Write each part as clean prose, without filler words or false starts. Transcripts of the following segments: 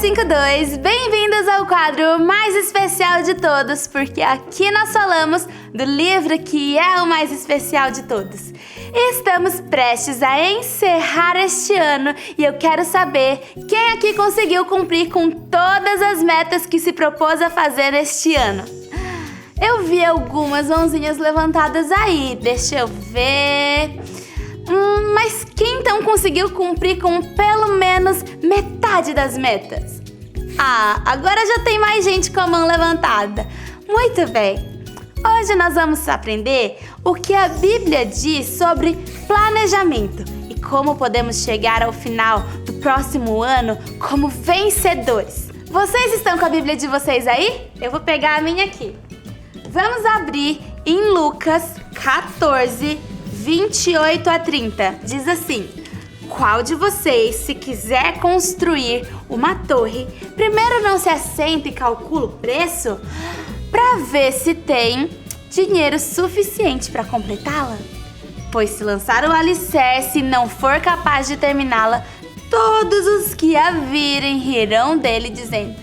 352, bem-vindos ao quadro mais especial de todos, porque aqui nós falamos do livro que é o mais especial de todos. Estamos prestes a encerrar este ano e eu quero saber quem aqui conseguiu cumprir com todas as metas que se propôs a fazer neste ano. Eu vi algumas mãozinhas levantadas aí, deixa eu ver... Mas quem então conseguiu cumprir com pelo menos metade das metas? Agora já tem mais gente com a mão levantada. Muito bem. Hoje nós vamos aprender o que a Bíblia diz sobre planejamento e como podemos chegar ao final do próximo ano como vencedores. Vocês estão com a Bíblia de vocês aí? Eu vou pegar a minha aqui. Vamos abrir em Lucas 14, 28 a 30. Diz assim: qual de vocês, se quiser construir uma torre, primeiro não se assenta e calcula o preço para ver se tem dinheiro suficiente para completá-la? Pois se lançar o alicerce e não for capaz de terminá-la, todos os que a virem rirão dele, dizendo: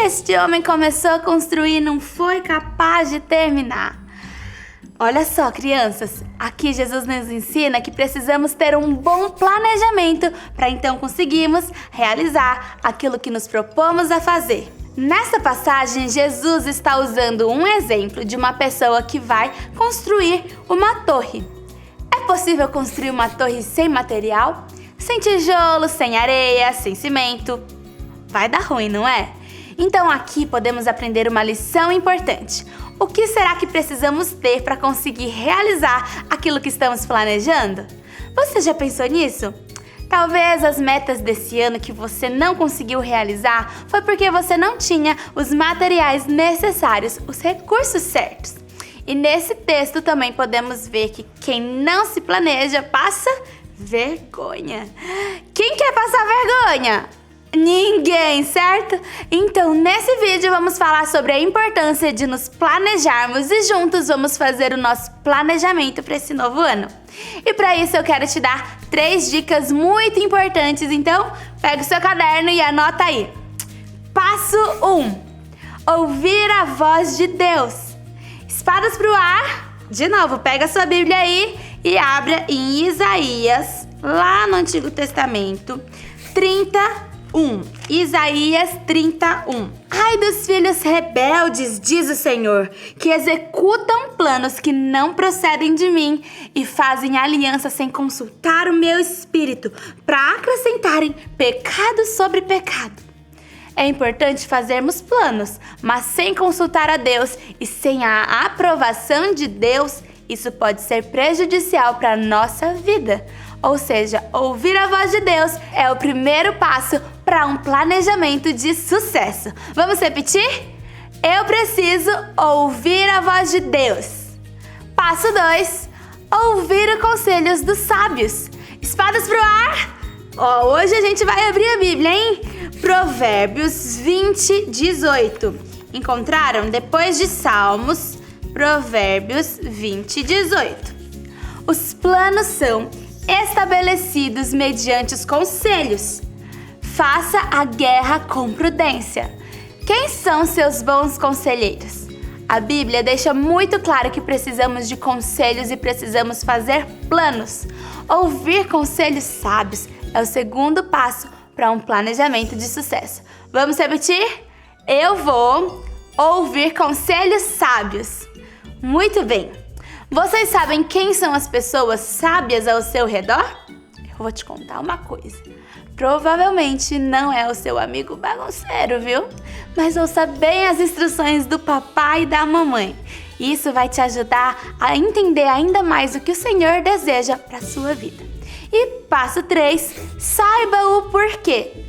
este homem começou a construir e não foi capaz de terminar. Olha só, crianças, aqui Jesus nos ensina que precisamos ter um bom planejamento para então conseguirmos realizar aquilo que nos propomos a fazer. Nessa passagem, Jesus está usando um exemplo de uma pessoa que vai construir uma torre. É possível construir uma torre sem material? Sem tijolo, sem areia, sem cimento? Vai dar ruim, não é? Então aqui podemos aprender uma lição importante. O que será que precisamos ter para conseguir realizar aquilo que estamos planejando? Você já pensou nisso? Talvez as metas desse ano que você não conseguiu realizar foi porque você não tinha os materiais necessários, os recursos certos. E nesse texto também podemos ver que quem não se planeja passa vergonha. Quem quer passar vergonha? Ninguém, certo? Então, nesse vídeo vamos falar sobre a importância de nos planejarmos e juntos vamos fazer o nosso planejamento para esse novo ano. E para isso eu quero te dar 3 dicas muito importantes, então pega o seu caderno e anota aí. Passo 1. Ouvir a voz de Deus. Espadas pro ar. De novo, pega a sua Bíblia aí e abra em Isaías, lá no Antigo Testamento, 31. Isaías 31. Ai dos filhos rebeldes, diz o Senhor, que executam planos que não procedem de mim e fazem aliança sem consultar o meu espírito, para acrescentarem pecado sobre pecado. É importante fazermos planos, mas sem consultar a Deus e sem a aprovação de Deus, isso pode ser prejudicial para a nossa vida. Ou seja, ouvir a voz de Deus é o primeiro passo para um planejamento de sucesso. Vamos repetir? Eu preciso ouvir a voz de Deus. Passo 2. Ouvir os conselhos dos sábios. Espadas pro ar. Hoje a gente vai abrir a Bíblia, hein? Provérbios 20, 18. Encontraram? Depois de Salmos, Provérbios 20, 18. Os planos são estabelecidos mediante os conselhos. Faça a guerra com prudência. Quem são seus bons conselheiros? A Bíblia deixa muito claro que precisamos de conselhos e precisamos fazer planos. Ouvir conselhos sábios é o segundo passo para um planejamento de sucesso. Vamos repetir? Eu vou ouvir conselhos sábios. Muito bem. Vocês sabem quem são as pessoas sábias ao seu redor? Eu vou te contar uma coisa. Provavelmente não é o seu amigo bagunceiro, viu? Mas ouça bem as instruções do papai e da mamãe. Isso vai te ajudar a entender ainda mais o que o Senhor deseja para a sua vida. E passo 3, saiba o porquê.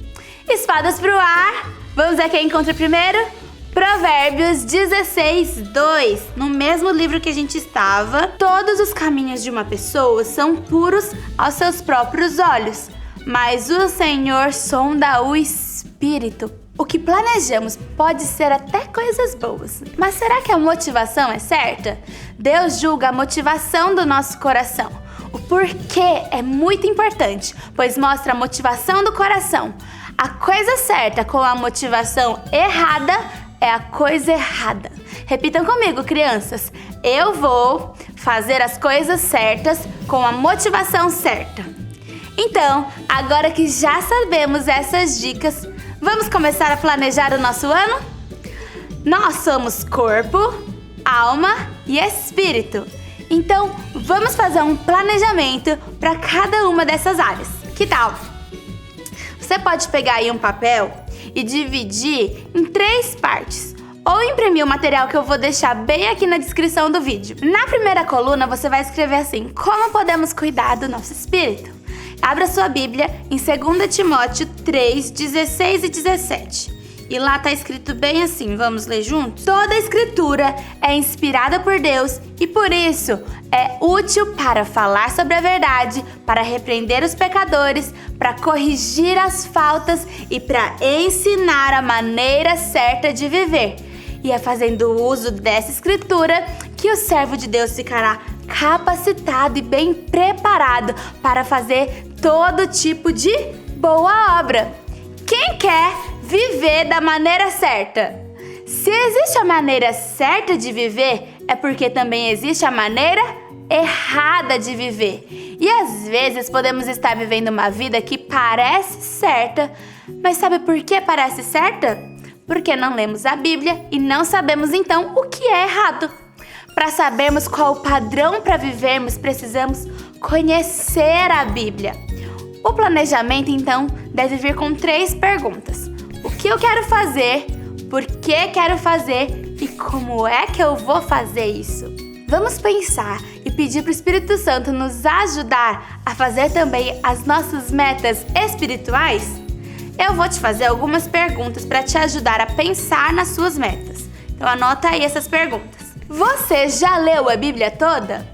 Espadas pro ar. Vamos ver quem encontra primeiro? Provérbios 16, 2. No mesmo livro que a gente estava, todos os caminhos de uma pessoa são puros aos seus próprios olhos, mas o Senhor sonda o espírito. O que planejamos pode ser até coisas boas, mas será que a motivação é certa? Deus julga a motivação do nosso coração. O porquê é muito importante, pois mostra a motivação do coração. A coisa certa com a motivação errada é a coisa errada. Repitam comigo, crianças. Eu vou fazer as coisas certas com a motivação certa. Então, agora que já sabemos essas dicas, vamos começar a planejar o nosso ano? Nós somos corpo, alma e espírito. Então, vamos fazer um planejamento para cada uma dessas áreas. Que tal? Você pode pegar aí um papel e dividir em 3 partes. Ou imprimir o material que eu vou deixar bem aqui na descrição do vídeo. Na primeira coluna, você vai escrever assim: como podemos cuidar do nosso espírito? Abra sua Bíblia em 2 Timóteo 3, 16 e 17. E lá tá escrito bem assim, vamos ler juntos? Toda a escritura é inspirada por Deus e por isso é útil para falar sobre a verdade, para repreender os pecadores, para corrigir as faltas e para ensinar a maneira certa de viver. E é fazendo uso dessa escritura que o servo de Deus ficará capacitado e bem preparado para fazer todo tipo de boa obra. Quem quer viver da maneira certa? Se existe a maneira certa de viver, é porque também existe a maneira errada de viver. E às vezes podemos estar vivendo uma vida que parece certa, mas sabe por que parece certa? Porque não lemos a Bíblia e não sabemos então o que é errado. Para sabermos qual o padrão para vivermos, precisamos conhecer a Bíblia. O planejamento, então, deve vir com 3 perguntas. O que eu quero fazer, por que quero fazer e como é que eu vou fazer isso? Vamos pensar e pedir para o Espírito Santo nos ajudar a fazer também as nossas metas espirituais? Eu vou te fazer algumas perguntas para te ajudar a pensar nas suas metas. Então anota aí essas perguntas. Você já leu a Bíblia toda?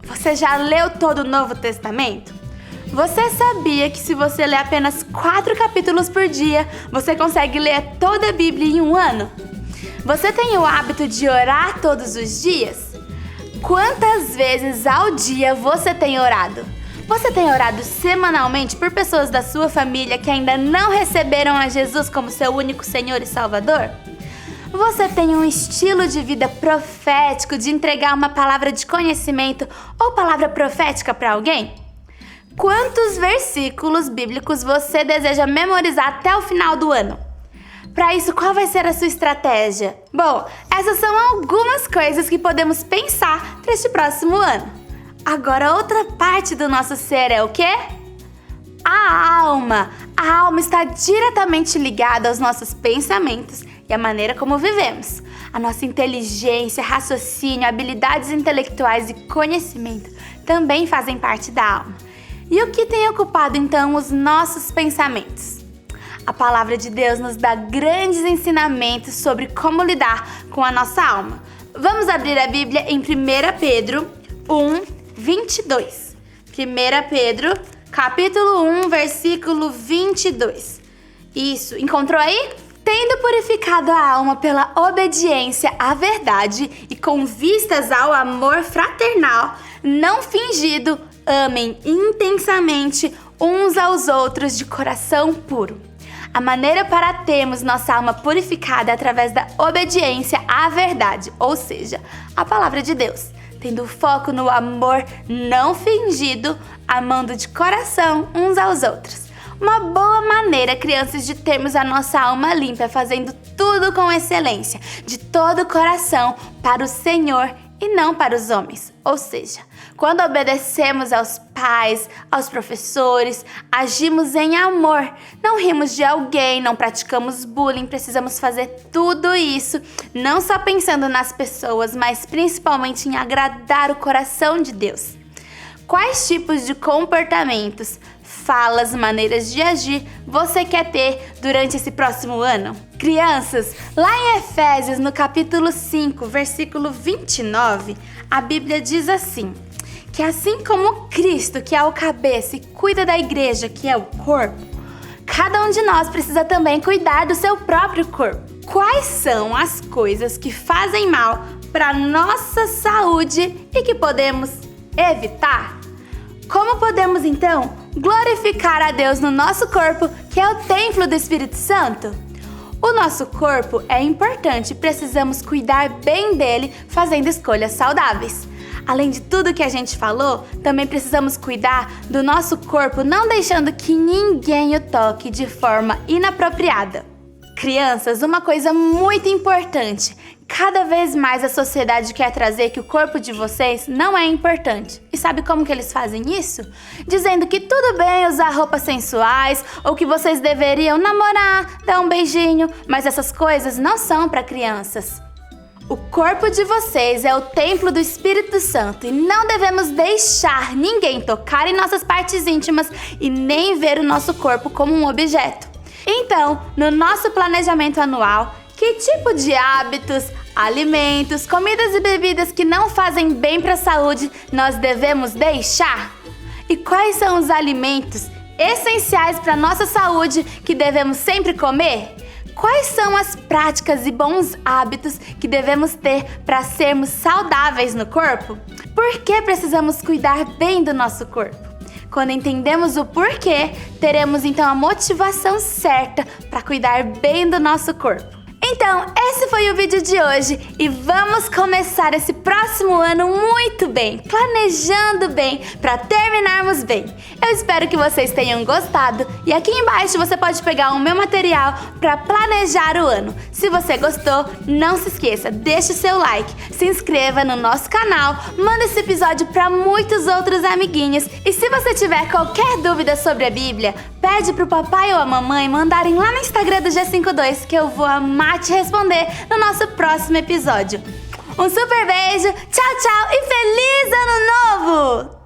Você já leu todo o Novo Testamento? Você sabia que se você ler apenas 4 capítulos por dia, você consegue ler toda a Bíblia em um ano? Você tem o hábito de orar todos os dias? Quantas vezes ao dia você tem orado? Você tem orado semanalmente por pessoas da sua família que ainda não receberam a Jesus como seu único Senhor e Salvador? Você tem um estilo de vida profético de entregar uma palavra de conhecimento ou palavra profética para alguém? Quantos versículos bíblicos você deseja memorizar até o final do ano? Para isso, qual vai ser a sua estratégia? Bom, essas são algumas coisas que podemos pensar para este próximo ano. Agora, outra parte do nosso ser é o quê? A alma. A alma está diretamente ligada aos nossos pensamentos e à maneira como vivemos. A nossa inteligência, raciocínio, habilidades intelectuais e conhecimento também fazem parte da alma. E o que tem ocupado então os nossos pensamentos? A palavra de Deus nos dá grandes ensinamentos sobre como lidar com a nossa alma. Vamos abrir a Bíblia em 1 Pedro 1, 22. 1 Pedro, capítulo 1, versículo 22. Isso, encontrou aí? Tendo purificado a alma pela obediência à verdade e com vistas ao amor fraternal, não fingido, amem intensamente uns aos outros de coração puro. A maneira para termos nossa alma purificada é através da obediência à verdade, ou seja, a palavra de Deus, tendo foco no amor não fingido, amando de coração uns aos outros. Uma boa maneira, crianças, de termos a nossa alma limpa é fazendo tudo com excelência, de todo o coração, para o Senhor e não para os homens. Ou seja, quando obedecemos aos pais, aos professores, agimos em amor, não rimos de alguém, não praticamos bullying, precisamos fazer tudo isso, não só pensando nas pessoas, mas principalmente em agradar o coração de Deus. Quais tipos de comportamentos, falas, maneiras de agir você quer ter durante esse próximo ano? Crianças, lá em Efésios, no capítulo 5, versículo 29, a Bíblia diz assim, que assim como Cristo, que é o cabeça, e cuida da igreja, que é o corpo, cada um de nós precisa também cuidar do seu próprio corpo. Quais são as coisas que fazem mal para nossa saúde e que podemos evitar? Como podemos, então, glorificar a Deus no nosso corpo que é o templo do Espírito Santo? O nosso corpo é importante e precisamos cuidar bem dele fazendo escolhas saudáveis. Além de tudo que a gente falou, também precisamos cuidar do nosso corpo, não deixando que ninguém o toque de forma inapropriada. Crianças, uma coisa muito importante. Cada vez mais a sociedade quer trazer que o corpo de vocês não é importante. E sabe como que eles fazem isso? Dizendo que tudo bem usar roupas sensuais ou que vocês deveriam namorar, dar um beijinho, mas essas coisas não são para crianças. O corpo de vocês é o templo do Espírito Santo e não devemos deixar ninguém tocar em nossas partes íntimas e nem ver o nosso corpo como um objeto. Então, no nosso planejamento anual, que tipo de hábitos, alimentos, comidas e bebidas que não fazem bem para a saúde nós devemos deixar? E quais são os alimentos essenciais para a nossa saúde que devemos sempre comer? Quais são as práticas e bons hábitos que devemos ter para sermos saudáveis no corpo? Por que precisamos cuidar bem do nosso corpo? Quando entendemos o porquê, teremos então a motivação certa para cuidar bem do nosso corpo. Então, esse foi o vídeo de hoje e vamos começar esse próximo ano muito bem, planejando bem, para terminarmos bem. Eu espero que vocês tenham gostado e aqui embaixo você pode pegar o meu material para planejar o ano. Se você gostou, não se esqueça, deixe o seu like, se inscreva no nosso canal, manda esse episódio para muitos outros amiguinhos e se você tiver qualquer dúvida sobre a Bíblia, pede pro papai ou a mamãe mandarem lá no Instagram do G52 que eu vou amar te responder no nosso próximo episódio. Um super beijo, tchau, tchau e feliz ano novo!